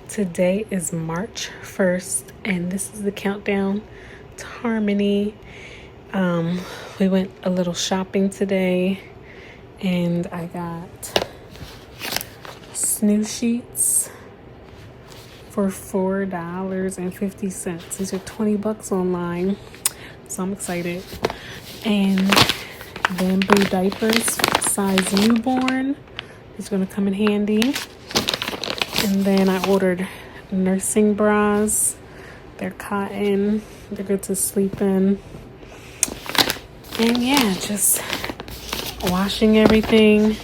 Today is March 1st, and this is the countdown to Harmony. We went a little shopping today, and I got snoo sheets for $4.50. These are $20 online, so I'm excited. And bamboo diapers, size newborn, is going to come in handy. And then I ordered nursing bras. They're cotton. They're good to sleep in. And yeah, just washing everything.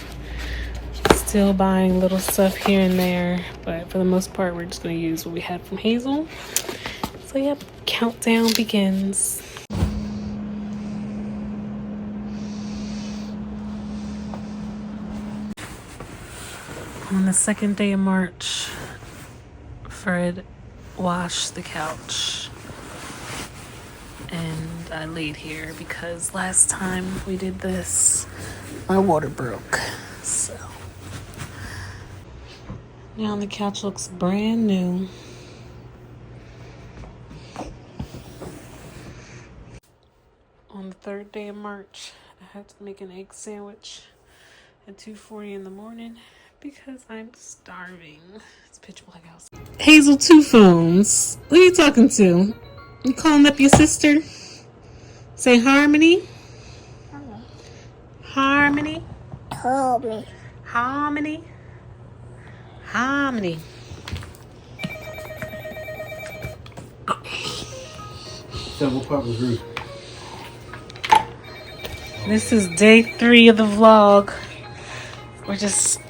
Still buying little stuff here and there. But for the most part, we're just going to use what we had from Hazel. So yep, countdown begins. On the second day of March, Fred washed the couch, and I laid here because last time we did this, my water broke. So now the couch looks brand new. On the third day of March, I had to make an egg sandwich at 2:40 in the morning because I'm starving. It's pitch black house. Hazel, 2 phones. Who are you talking to? You calling up your sister? Say Harmony. Harmony. Harmony. Harmony. Harmony. So what part was rude? This is day 3 of the vlog. We're just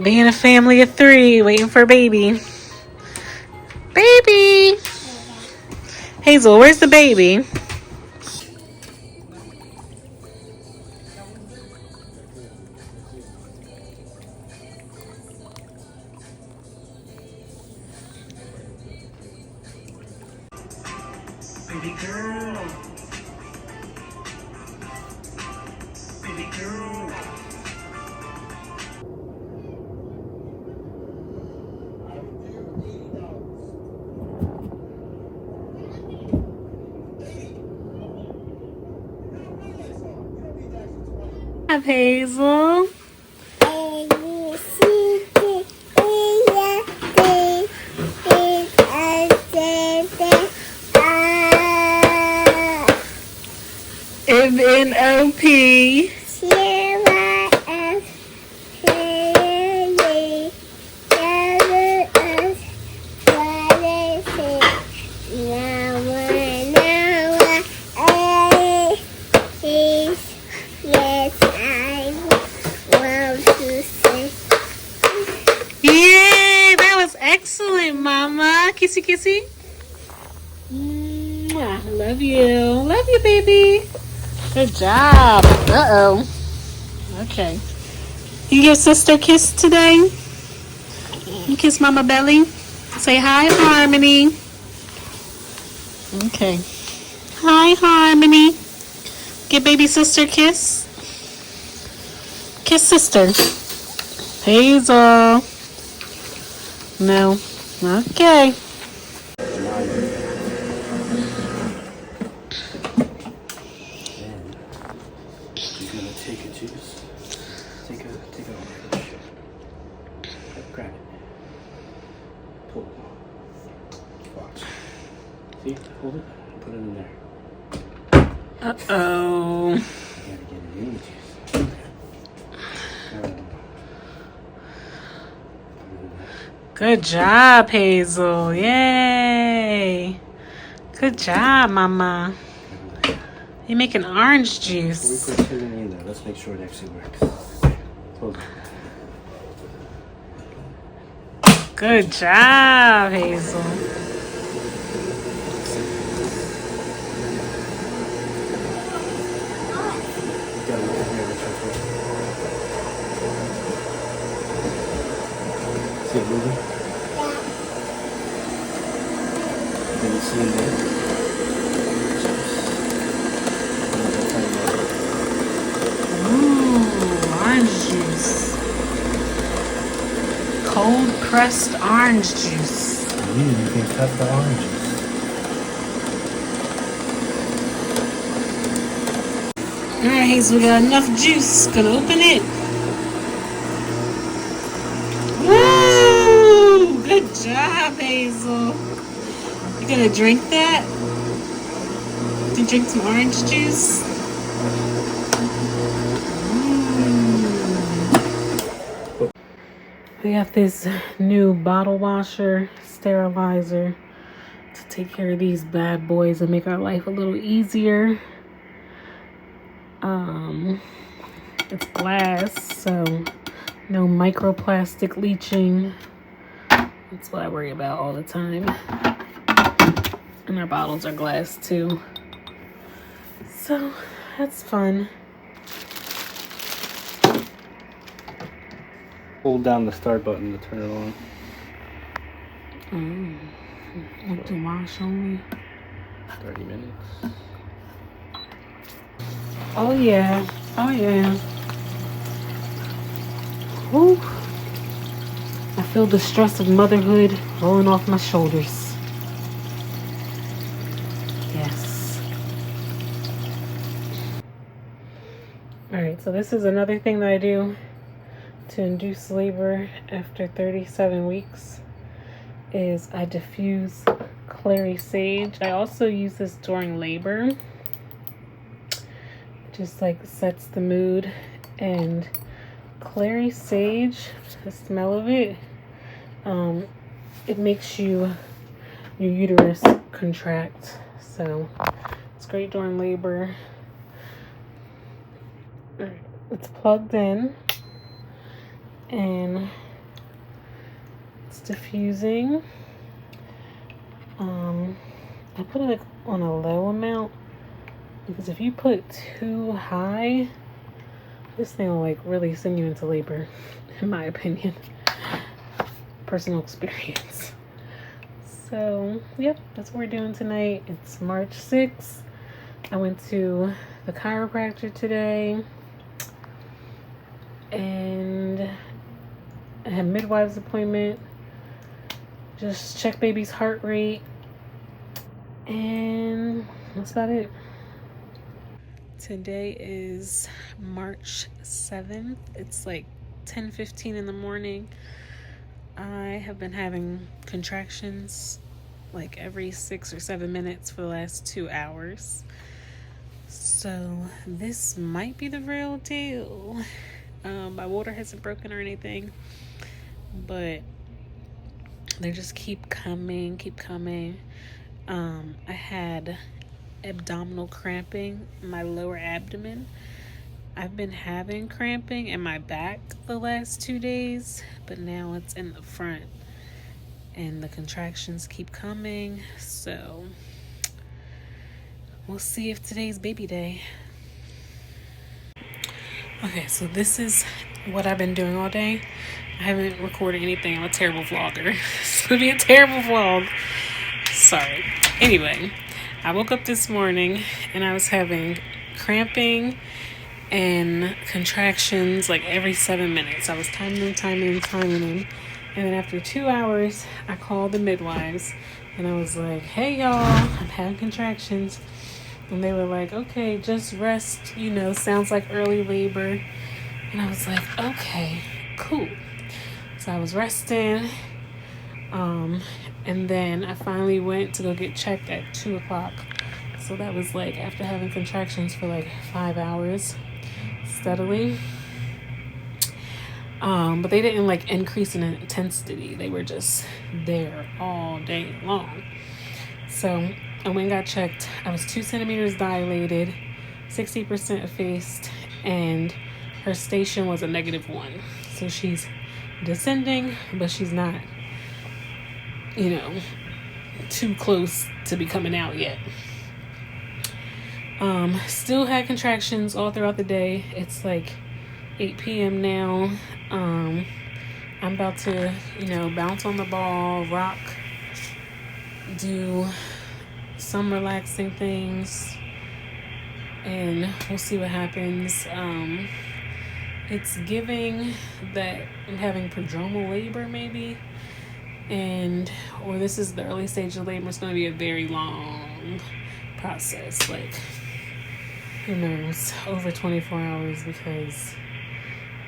being a family of 3, waiting for a baby. Baby! Hazel, where's the baby? Baby girl. Baby girl. Have Hazel. MNOP. Yay, that was excellent, Mama. Kissy, kissy. Mwah. Love you. Love you, baby. Good job. Uh-oh. Okay. You give sister a kiss today? You kiss Mama Belly? Say hi, Harmony. Okay. Hi, Harmony. Give baby sister a kiss. Kiss sister. Hazel. No. Okay. She's gonna take a juice. Take a orange. Grab it. Pull it. Watch. See? Hold it. Put it in there. Uh-oh. You gotta get it in the juice. Good job, Hazel. Yay. Good job, Mama. You're making orange juice. We put everything in there. Let's make sure it actually works. Close it. Good job, Hazel. You gotta look in here, Richard. See it moving? Can you see in there? Ooh, orange juice. Cold pressed orange juice. You can cut the oranges. Alright, Hazel, we got enough juice. Gonna open it. Woo! Good job, Hazel. You gonna drink that? You drink some orange juice? We got this new bottle washer sterilizer to take care of these bad boys and make our life a little easier. It's glass, so no microplastic leaching. That's what I worry about all the time. And our bottles are glass too. So that's fun. Hold down the start button to turn it on. Like to wash only. 30 minutes. Oh yeah. Oh yeah. Whew. I feel the stress of motherhood rolling off my shoulders. Yes. Alright, so this is another thing that I do to induce labor after 37 weeks is I diffuse clary sage. I also use this during labor. It just like sets the mood. And clary sage, the smell of it, it makes your uterus contract. So it's great during labor. It's plugged in and it's diffusing. I put it like on a low amount because if you put too high, this thing will like really send you into labor, in my opinion. Personal experience. So, yep, that's what we're doing tonight. It's March 6th. I went to the chiropractor today. And I had a midwife's appointment. Just check baby's heart rate. And that's about it. Today is March 7th. It's like 10:15 in the morning. I have been having contractions like every 6 or 7 minutes for the last 2 hours. So this might be the real deal. My water hasn't broken or anything, but they just keep coming. I had abdominal cramping in my lower abdomen. I've been having cramping in my back the last 2 days, but now it's in the front and the contractions keep coming. So we'll see if today's baby day. Okay, so this is what I've been doing all day. I haven't recorded anything. I'm a terrible vlogger. It's gonna be a terrible vlog. Sorry. Anyway, I woke up this morning and I was having cramping and contractions like every 7 minutes. I was timing them. And then after 2 hours, I called the midwives and I was like, hey y'all, I'm having contractions. And they were like, okay, just rest, sounds like early labor. And I was like, okay, cool. So I was resting. And then I finally went to go get checked at 2 o'clock. So that was like after having contractions for like 5 hours steadily. But they didn't like increase in intensity. They were just there all day long. So I went and got checked. I was 2 centimeters dilated, 60% effaced, and her station was a -1. So she's descending, but she's not, too close to be coming out yet. Still had contractions all throughout the day. It's like 8 p.m. now. I'm about to, bounce on the ball, rock, do some relaxing things, and we'll see what happens. It's giving that I'm having prodromal labor maybe, or this is the early stage of labor. It's going to be a very long process. Like, who knows, over 24 hours, because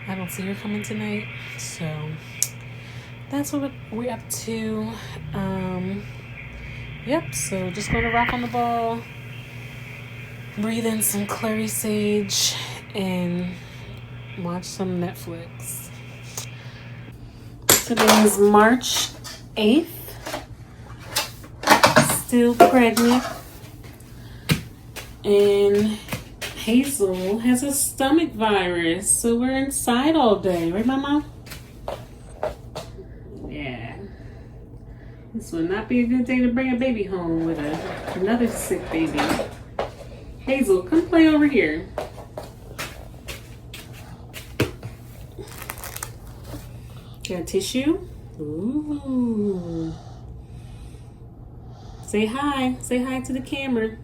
I don't see her coming tonight. So that's what we're up to. Yep, so just going to rock on the ball, breathe in some clary sage, and watch some Netflix. Today is March 8th. Still pregnant. And Hazel has a stomach virus, so we're inside all day. Right, Mama? Yeah. This would not be a good day to bring a baby home with another sick baby. Hazel, come play over here. Got a tissue? Ooh. Say hi. Say hi to the camera.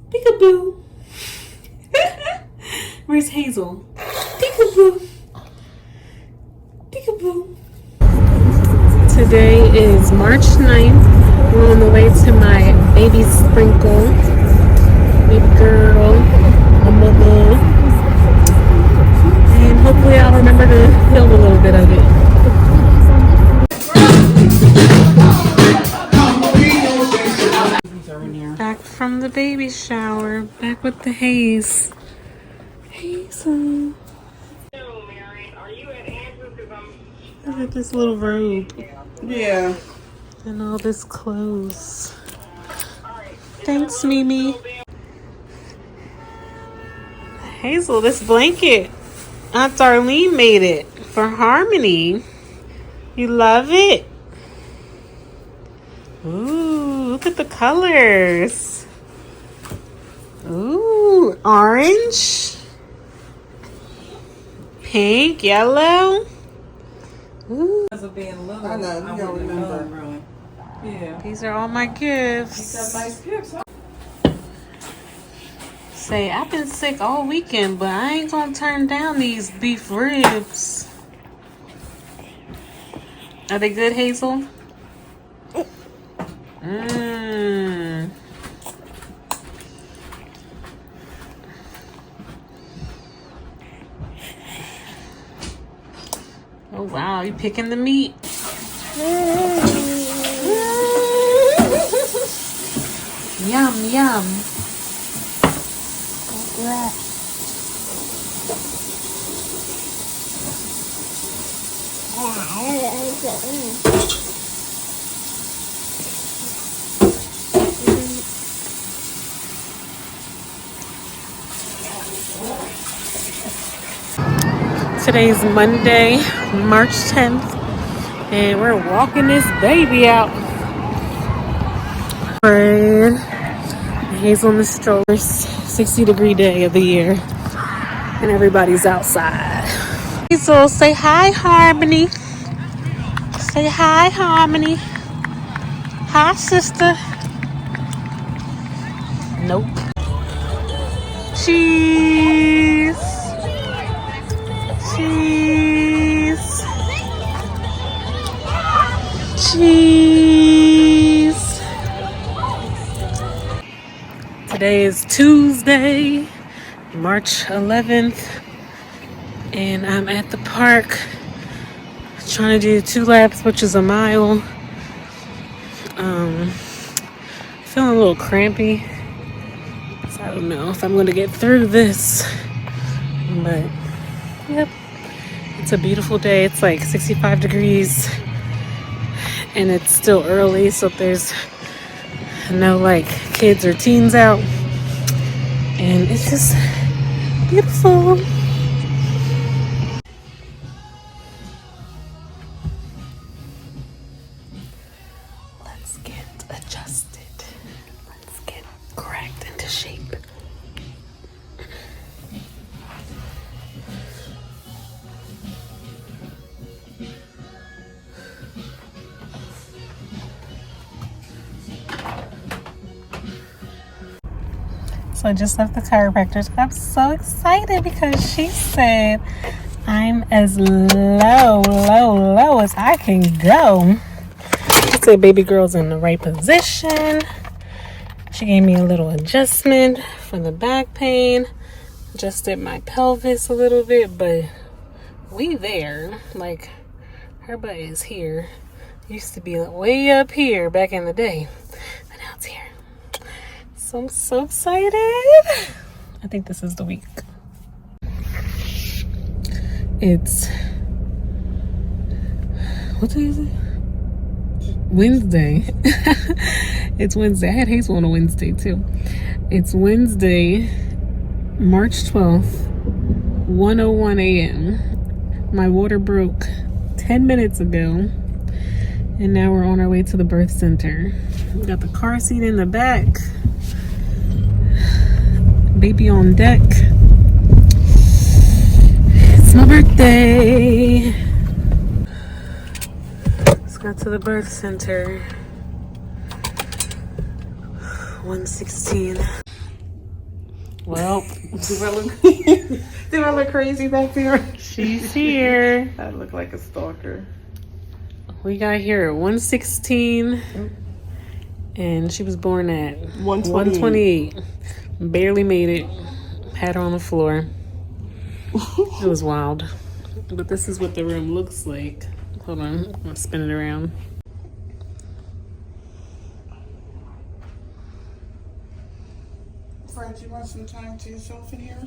Peekaboo. Where's Hazel? Peekaboo. Peekaboo. Today is March 9th. We're on the way to my baby sprinkle. Baby girl. My mother. And hopefully I'll remember to film a little bit of it. Back from the baby shower. Back with the haze. Hazel. Look at this little robe. Yeah. And all this clothes. Thanks, Mimi. Hazel, this blanket. Aunt Darlene made it for Harmony. You love it? Ooh, look at the colors. Ooh, orange, pink, yellow. Ooh. Because of being little, I know, you don't remember. Really. Yeah. These are all my gifts. These are nice gifts, huh? Say, I've been sick all weekend, but I ain't gonna turn down these beef ribs. Are they good, Hazel? Mmm. Oh wow, you picking the meat? Yum, yum. Today's Monday, March 10th, and we're walking this baby out. Fred, Hazel in the stroller. 60-degree day of the year, and everybody's outside. Hazel, say hi, Harmony. Say hi, Harmony. Hi, sister. Nope. Cheese. Cheese. Cheese. Today is Tuesday, March 11th, and I'm at the park trying to do 2 laps, which is a mile. Feeling a little crampy, so I don't know if I'm gonna get through this, but yep, it's a beautiful day. It's like 65 degrees and it's still early, so there's no like kids or teens out, and it's just beautiful. Let's get adjusted. Let's get cracked into shape. So I just left the chiropractor's. I'm so excited because she said I'm as low as I can go. She said baby girl's in the right position. She gave me a little adjustment for the back pain. Adjusted my pelvis a little bit, but we there. Like, her butt is here. Used to be way up here back in the day, but now it's here. So I'm so excited. I think this is the week. It's, what day is it? Wednesday. It's Wednesday. I had Hazel on a Wednesday too. It's Wednesday, March 12th, 1:01 a.m. My water broke 10 minutes ago, and now we're on our way to the birth center. We got the car seat in the back, baby on deck. It's my birthday. Let's go to the birth center. 116. Well, Do I look crazy back there? she's here. I look like a stalker. We got here at 116, and she was born at 128. Barely made it. Had her on the floor. It was wild. But this is what the room looks like. Hold on, I'm gonna spin it around. Fred, you want some time to yourself in here?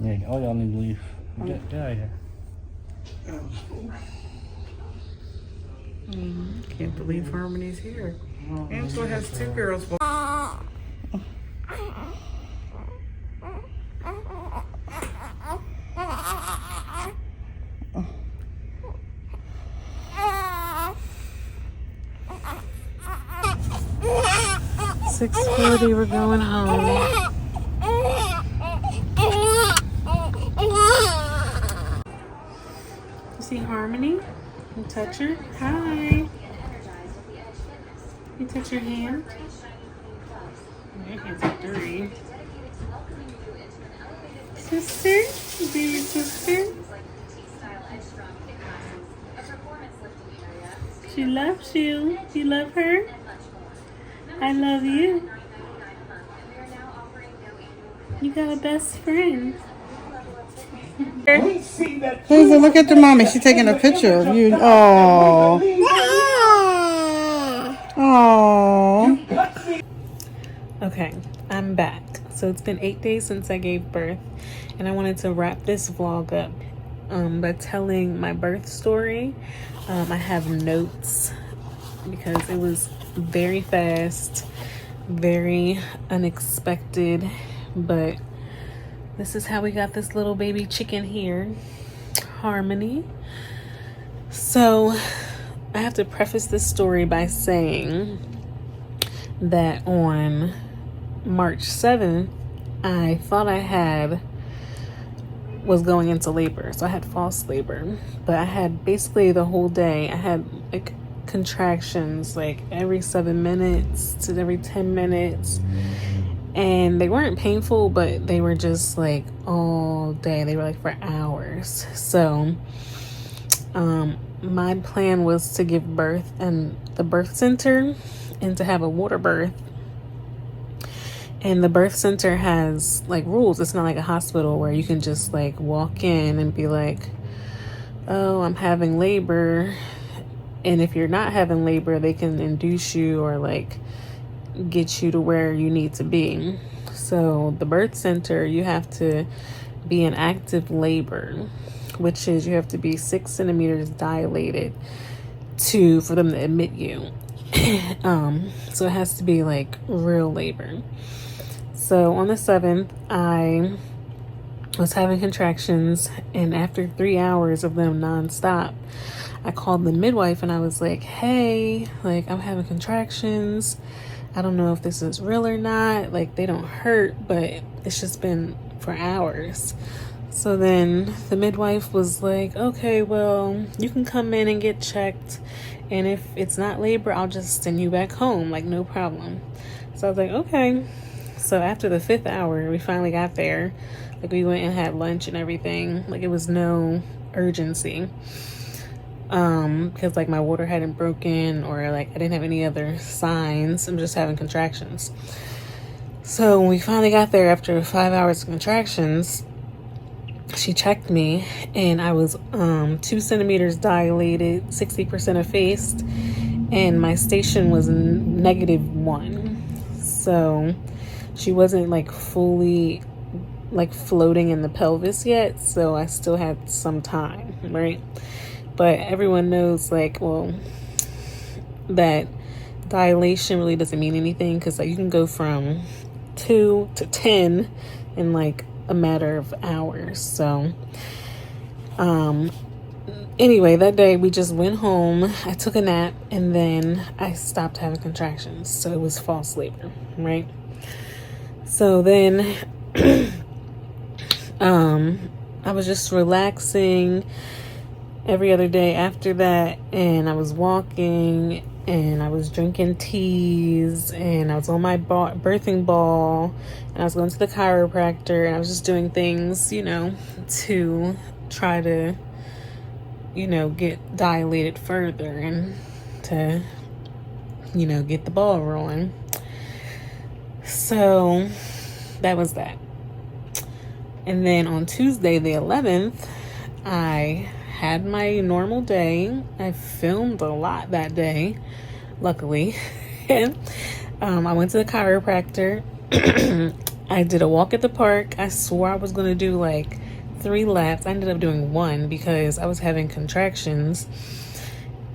Yeah, all y'all need to leave. Get out of here. Can't believe Harmony's here. Angela has two girls. Six 6:40, we're going home. You see Harmony? You touch her? Hi. You touch your hand? Your hands are dirty. Sister? Baby sister? She loves you. You love her? I love you. You got a best friend. Hazel, look at the mommy. She's taking a picture of you. Oh. Oh. Okay, I'm back. So it's been 8 days since I gave birth, and I wanted to wrap this vlog up by telling my birth story. I have notes because it was very fast, very unexpected, but this is how we got this little baby chicken here, Harmony. So I have to preface this story by saying that on March 7th, I thought I was going into labor. So I had false labor, but I had basically the whole day, I had like contractions like every 7 minutes to every 10 minutes. And they weren't painful, but they were just like all day. They were like for hours. So my plan was to give birth in the birth center and to have a water birth. And the birth center has like rules. It's not like a hospital where you can just like walk in and be like, oh, I'm having labor. And if you're not having labor, they can induce you or like get you to where you need to be. So the birth center, you have to be in active labor, which is you have to be 6 centimeters dilated for them to admit you. So it has to be like real labor. So on the 7th, I was having contractions, and after 3 hours of them nonstop, I called the midwife and I was like, hey, like I'm having contractions. I don't know if this is real or not. Like they don't hurt, but it's just been for hours. So then the midwife was like, okay, well, you can come in and get checked. And if it's not labor, I'll just send you back home. Like no problem. So I was like, okay. So after the 5th hour, we finally got there. Like we went and had lunch and everything. Like it was no urgency. because like my water hadn't broken or like I didn't have any other signs. I'm just having contractions. So when we finally got there after 5 hours of contractions, she checked me and I was 2 centimeters dilated, 60% effaced, and my station was -1. So she wasn't like fully like floating in the pelvis yet, so I still had some time, right? But everyone knows like, well, that dilation really doesn't mean anything, because like you can go from 2 to 10 in like a matter of hours. So anyway, that day we just went home, I took a nap, and then I stopped having contractions. So it was false labor, right? So then I was just relaxing every other day after that, and I was walking and I was drinking teas and I was on my birthing ball and I was going to the chiropractor and I was just doing things, you know, to try to, you know, get dilated further and to, you know, get the ball rolling. So that was that. And then on Tuesday the 11th, I had my normal day. I filmed a lot that day, luckily. And I went to the chiropractor. I did a walk at the park. I swore I was going to do like 3 laps. I ended up doing 1 because I was having contractions.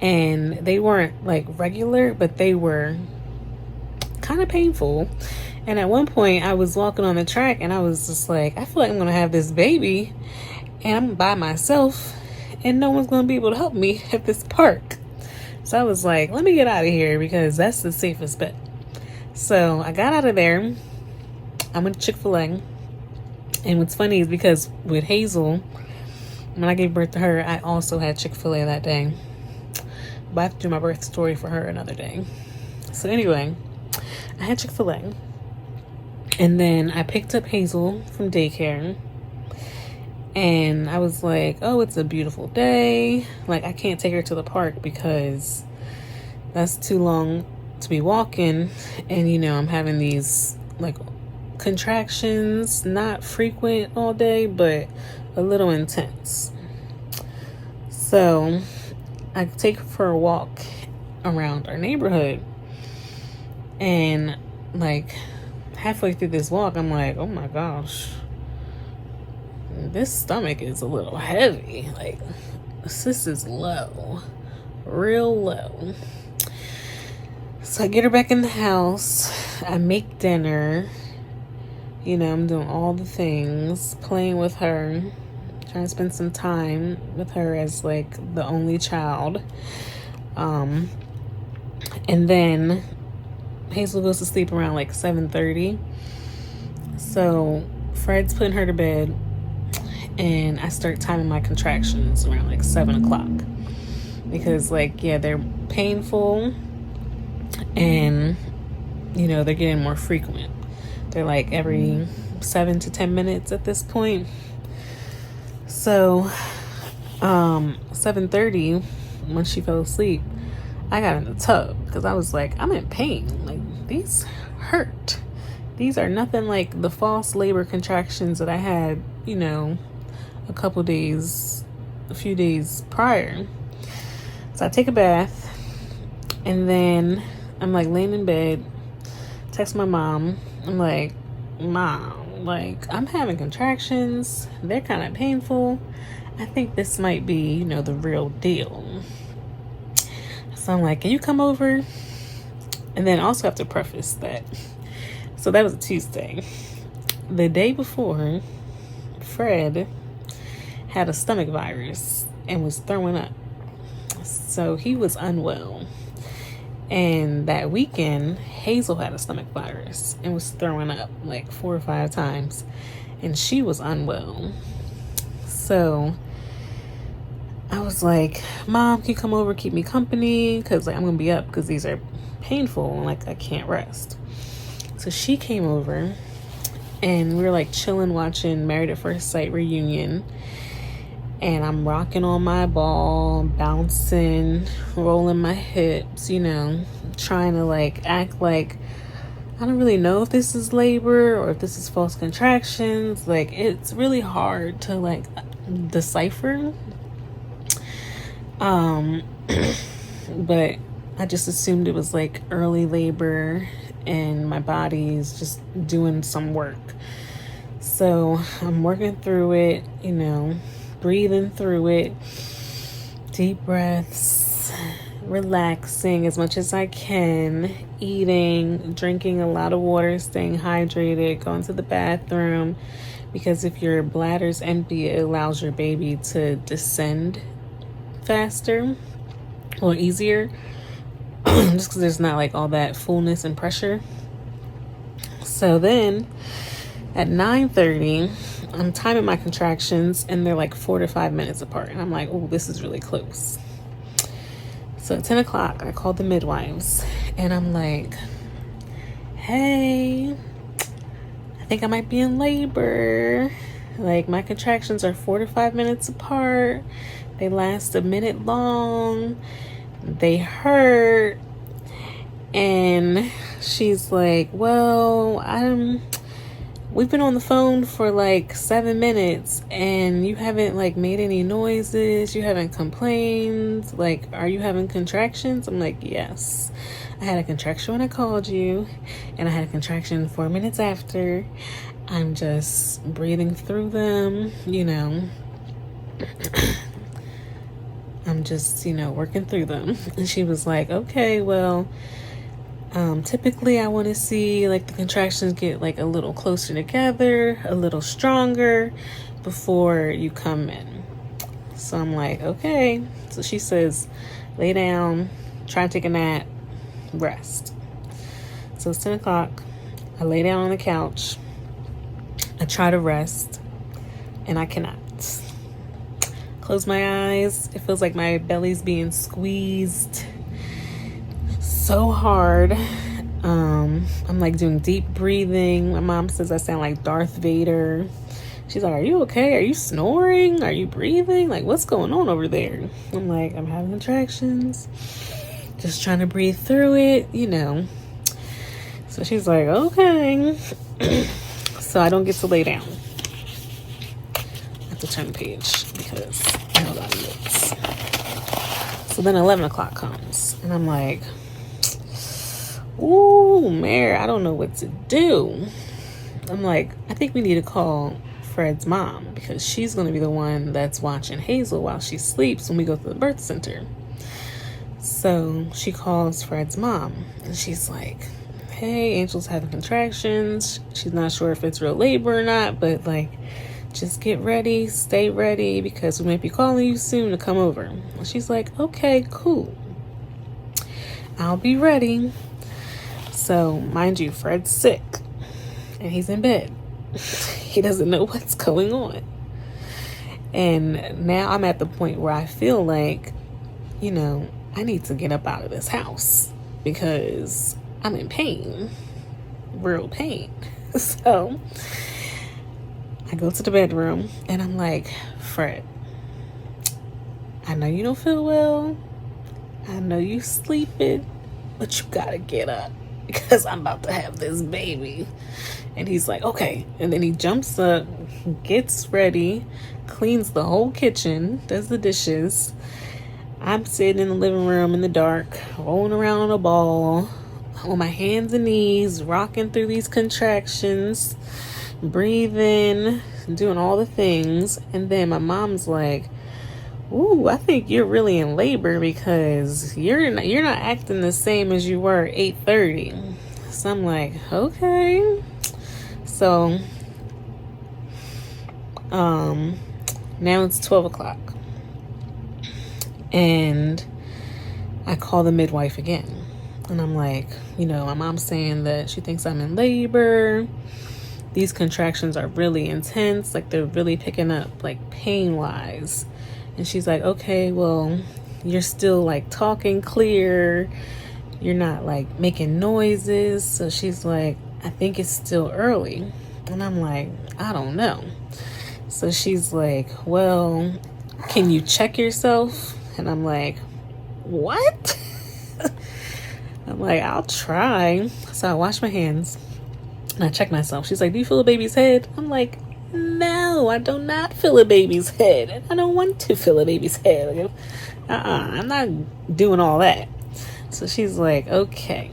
And they weren't like regular, but they were kind of painful. And at one point I was walking on the track and I was just like, I feel like I'm going to have this baby and I'm by myself and no one's going to be able to help me at this park. So I was like, let me get out of here because that's the safest bet. So I got out of there. I went to Chick-fil-A. And what's funny is because with Hazel, when I gave birth to her, I also had Chick-fil-A that day. But I have to do my birth story for her another day. So anyway, I had Chick-fil-A. And then I picked up Hazel from daycare. And I was like, oh, it's a beautiful day. Like, I can't take her to the park because that's too long to be walking. And, you know, I'm having these, like, contractions. Not frequent all day, but a little intense. So I take her for a walk around our neighborhood. And, like, halfway through this walk, I'm like, oh, my gosh. This stomach is a little heavy. Like, this is low. Real low. So I get her back in the house. I make dinner. You know, I'm doing all the things. Playing with her. Trying to spend some time with her as, like, the only child. And then Hazel goes to sleep around, like, 7:30. So Fred's putting her to bed. And I start timing my contractions around like 7 o'clock because like, yeah, they're painful and, you know, they're getting more frequent. They're like every 7 to 10 minutes at this point. So 7:30, when she fell asleep, I got in the tub because I was like, I'm in pain. Like, these hurt. These are nothing like the false labor contractions that I had, you know, a few days prior. So I take a bath and then I'm like laying in bed, text my mom. I'm like, Mom, like, I'm having contractions. They're kind of painful. I think this might be, you know, the real deal. So I'm like, can you come over? And then also have to preface that. So that was a Tuesday. The day before, Fred had a stomach virus and was throwing up. So he was unwell. And that weekend, Hazel had a stomach virus and was throwing up like 4 or 5 times. And she was unwell. So I was like, Mom, can you come over, keep me company? Because like, I'm going to be up because these are painful and like I can't rest. So she came over and we were like chilling, watching Married at First Sight reunion. and I'm rocking on my ball, bouncing, rolling my hips, you know, trying to like act like I don't really know if this is labor or if this is false contractions. Like, it's really hard to like decipher. But I just assumed it was like early labor and my body's just doing some work. So I'm working through it, you know, breathing through it, deep breaths, relaxing as much as I can, eating, drinking a lot of water, staying hydrated, going to the bathroom, because if your bladder's empty, it allows your baby to descend faster or easier, just because there's not like all that fullness and pressure. So then at 9:30, I'm timing my contractions and they're like 4 to 5 minutes apart. And I'm like, oh, this is really close. So at 10 o'clock, I called the midwives and I'm like, hey, I think I might be in labor. Like, my contractions are 4 to 5 minutes apart. They last a minute long. They hurt. And she's like, well, we've been on the phone for like 7 minutes and you haven't like made any noises. You haven't complained. Like, are you having contractions? I'm like, yes. I had a contraction when I called you and I had a contraction 4 minutes after. I'm just breathing through them, you know. I'm just, you know, working through them. And she was like, okay, well, typically I want to see like the contractions get like a little closer together, a little stronger before you come in. So I'm like, okay. So she says, lay down, try to take a nap, rest. So it's 10 o'clock. I lay down on the couch. I try to rest and I cannot. Close my eyes. It feels like my belly's being squeezed so hard. I'm like doing deep breathing. My mom says I sound like Darth Vader. She's like, are you okay? Are you snoring? Are you breathing? Like, what's going on over there? I'm like, I'm having contractions. Just trying to breathe through it, you know. So she's like, okay. So I don't get to lay down. I have to turn the page because I have a lot of notes. So then 11 o'clock comes and I'm like, ooh, Mary, I don't know what to do. I'm like, I think we need to call Fred's mom because she's going to be the one that's watching Hazel while she sleeps when we go to the birth center. So she calls Fred's mom and she's like, hey, Angel's having contractions. She's not sure if it's real labor or not, but like, just get ready, stay ready because we might be calling you soon to come over. And she's like, okay, cool. I'll be ready. So, mind you, Fred's sick and he's in bed. He doesn't know what's going on. And now I'm at the point where I feel like, you know, I need to get up out of this house because I'm in pain, real pain. So I go to the bedroom and I'm like, Fred, I know you don't feel well. I know you sleeping, but you gotta get up because I'm about to have this baby. And he's like, okay. And then he jumps up, gets ready, cleans the whole kitchen, does the dishes. I'm sitting in the living room in the dark, rolling around on a ball on my hands and knees, rocking through these contractions, breathing, doing all the things. And then my mom's like, ooh, I think you're really in labor because you're not acting the same as you were at 8:30. So I'm like, okay. So now it's 12 o'clock. And I call the midwife again. And I'm like, you know, my mom's saying that she thinks I'm in labor. These contractions are really intense. Like, they're really picking up, like, pain-wise. And she's like, okay, well, you're still, like, talking clear. You're not, like, making noises. So she's like, I think it's still early. And I'm like, I don't know. So she's like, well, can you check yourself? And I'm like, what? I'm like, I'll try. So I wash my hands and I check myself. She's like, do you feel a baby's head? I'm like, no, I do not feel a baby's head. And I don't want to feel a baby's head. Like, I'm not doing all that. So she's like, okay.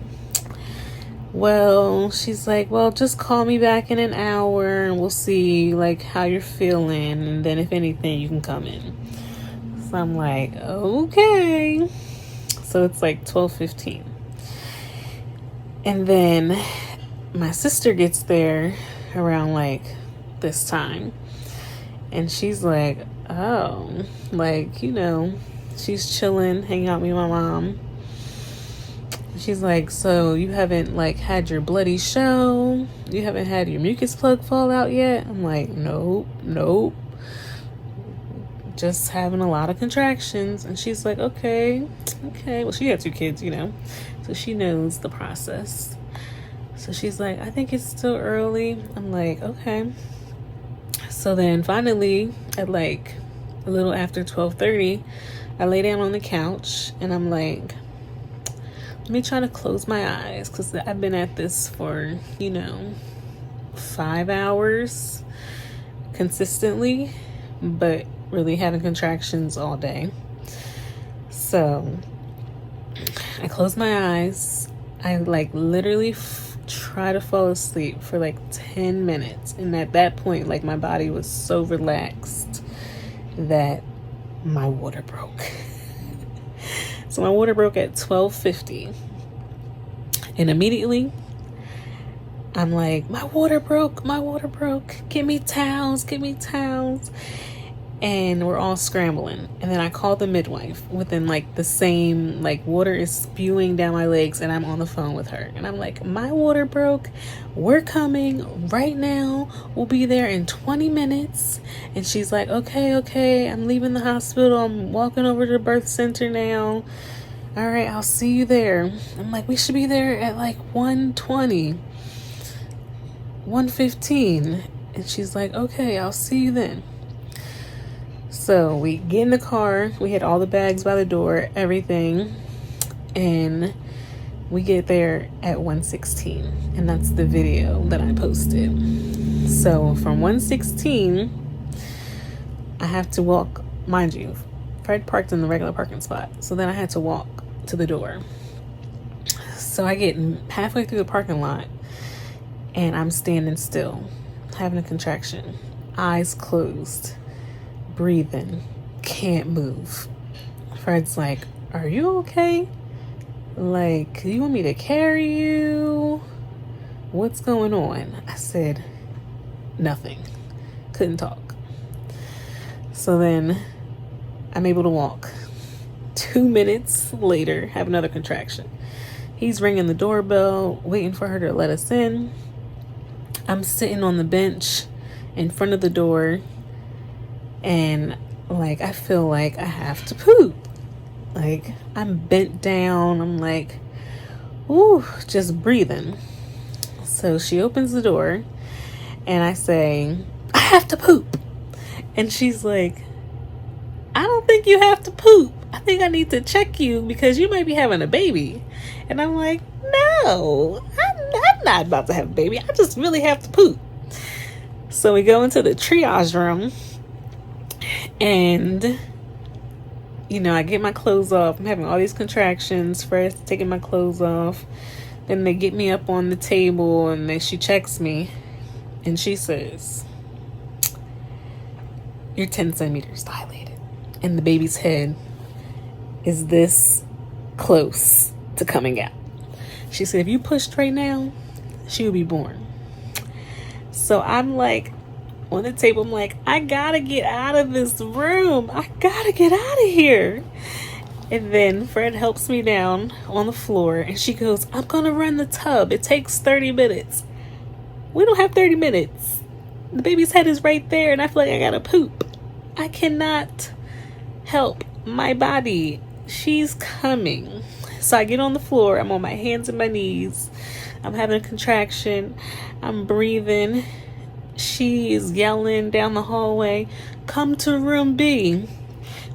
Well, she's like, well, just call me back in an hour and we'll see like how you're feeling. And then if anything, you can come in. So I'm like, okay. So it's like 12:15. And then my sister gets there around like this time. And she's like, oh, like, you know, she's chilling, hanging out with my mom. She's like, so you haven't like had your bloody show? You haven't had your mucus plug fall out yet? I'm like, nope. Just having a lot of contractions. And she's like, okay. Well, she had 2 kids, you know, so she knows the process. So she's like, I think it's still early. I'm like, okay. So then finally at like a little after 12:30, I lay down on the couch and I'm like, let me try to close my eyes, because I've been at this for, you know, 5 hours consistently, but really having contractions all day. So I close my eyes. I like literally try to fall asleep for like 10 minutes. And at that point, like my body was so relaxed that my water broke. So my water broke at 12:50. And immediately I'm like, my water broke. Give me towels. And we're all scrambling. And then I call the midwife within like the same, like water is spewing down my legs and I'm on the phone with her. And I'm like, my water broke. We're coming right now. We'll be there in 20 minutes. And she's like, okay. I'm leaving the hospital. I'm walking over to the birth center now. All right, I'll see you there. I'm like, we should be there at like 1:20, 1:15. And she's like, okay, I'll see you then. So we get in the car. We had all the bags by the door, everything. And we get there at 1:16. And that's the video that I posted. So from 1:16, I have to walk, mind you, Fred parked in the regular parking spot. So then I had to walk to the door. So I get halfway through the parking lot and I'm standing still, having a contraction, eyes closed, breathing, can't move. Fred's like, are you okay? Like, you want me to carry you? What's going on? I said, nothing. Couldn't talk. So then I'm able to walk. 2 minutes later, have another contraction. He's ringing the doorbell, waiting for her to let us in. I'm sitting on the bench in front of the door, and like I feel like I have to poop. Like I'm bent down. I'm like, ooh, just breathing. So she opens the door, and I say, I have to poop. And she's like, I don't think you have to poop. I think I need to check you because you might be having a baby. And I'm like, no, I'm not about to have a baby. I just really have to poop. So we go into the triage room and, you know, I get my clothes off. I'm having all these contractions. First, taking my clothes off. Then they get me up on the table and then she checks me and she says, you're 10 centimeters dilated. And the baby's head is this close to coming out. She said, if you pushed right now, she would be born. So I'm like, on the table, I'm like, I gotta get out of this room. I gotta get out of here. And then Fred helps me down on the floor and she goes, I'm gonna run the tub. It takes 30 minutes. We don't have 30 minutes. The baby's head is right there and I feel like I gotta poop. I cannot help my body. She's coming. So I get on the floor. I'm on my hands and my knees. I'm having a contraction. I'm breathing. She is yelling down the hallway, come to room B.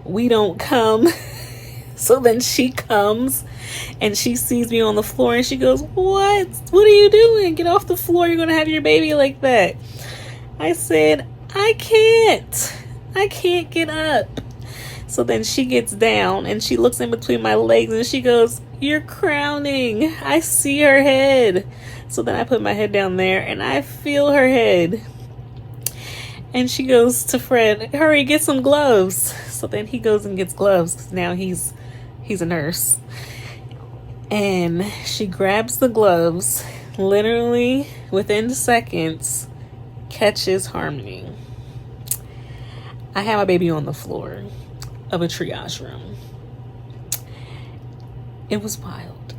we don't come. So then she comes and she sees me on the floor and she goes, what are you doing? Get off the floor. You're going to have your baby like that. I said, I can't get up. So then she gets down and she looks in between my legs and she goes, you're crowning. I see her head. So then I put my head down there and I feel her head. And she goes to Fred, hurry, get some gloves. So then he goes and gets gloves because now he's a nurse. And she grabs the gloves, literally within seconds, catches Harmony. I had my baby on the floor of a triage room. It was wild.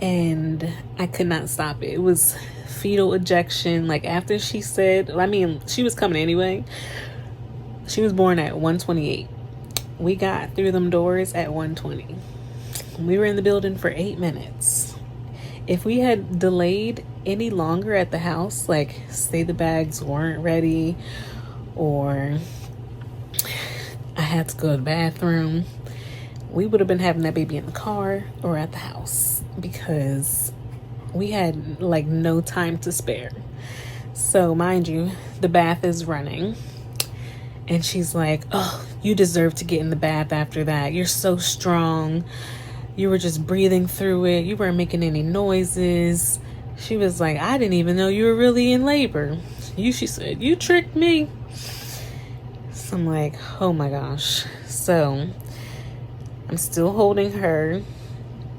And I could not stop it. It was fetal ejection. Like after she said, I mean, she was coming anyway. She was born at 1:28. We got through them doors at 1:20. We were in the building for 8 minutes. If we had delayed any longer at the house, like say the bags weren't ready or I had to go to the bathroom, we would have been having that baby in the car or at the house because we had like no time to spare. So mind you, the bath is running and she's like, oh, you deserve to get in the bath after that. You're so strong. You were just breathing through it. You weren't making any noises. She was like, I didn't even know you were really in labor. She said, you tricked me. So I'm like, oh my gosh. So I'm still holding her.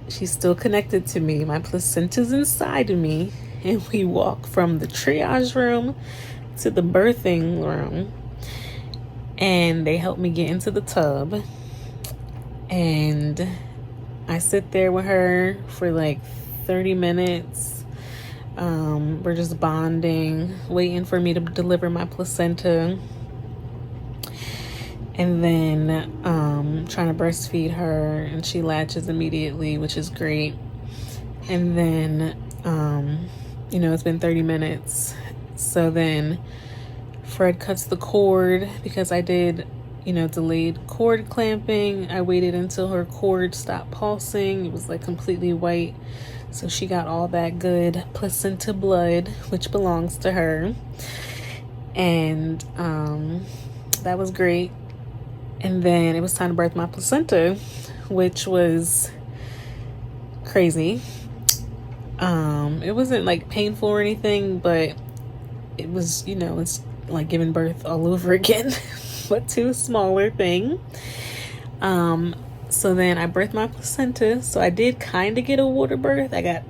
She's still connected to me. My placenta's inside of me. And we walk from the triage room to the birthing room. And they help me get into the tub. And I sit there with her for like 30 minutes. We're just bonding, waiting for me to deliver my placenta. And then trying to breastfeed her, and she latches immediately, which is great. And then, it's been 30 minutes. So then Fred cuts the cord because I did delayed cord clamping. I waited until her cord stopped pulsing. It was like completely white. So she got all that good placenta blood, which belongs to her. And that was great. And then it was time to birth my placenta, which was crazy. It wasn't like painful or anything, but it was, it's like giving birth all over again. But to a smaller thing. So then I birthed my placenta. So I did kind of get a water birth. I got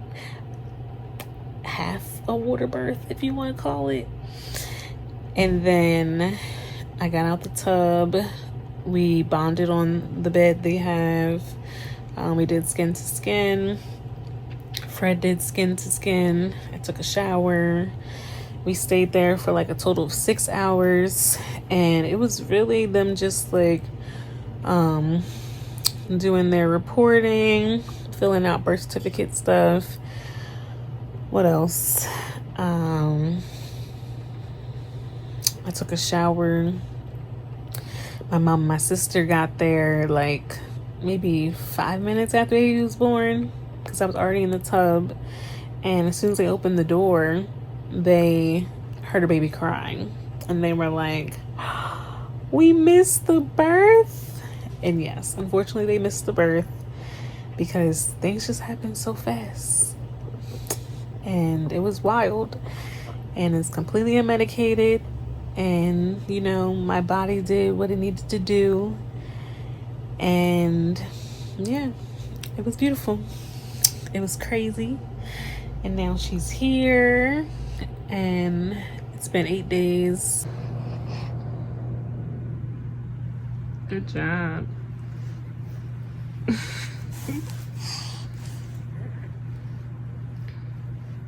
half a water birth, if you want to call it. And then I got out the tub. We bonded on the bed they have. We did skin to skin. Fred did skin to skin. I took a shower. We stayed there for like a total of 6 hours, and it was really them just like doing their reporting, filling out birth certificate stuff. What else? I took a shower. My mom and my sister got there like maybe 5 minutes after he was born because I was already in the tub, and as soon as they opened the door, they heard a baby crying, and they were like, we missed the birth. And yes, unfortunately they missed the birth because things just happened so fast, and it was wild, and it's completely unmedicated, and my body did what it needed to do, and yeah, it was beautiful. It was crazy. And now she's here, and it's been 8 days. Good job.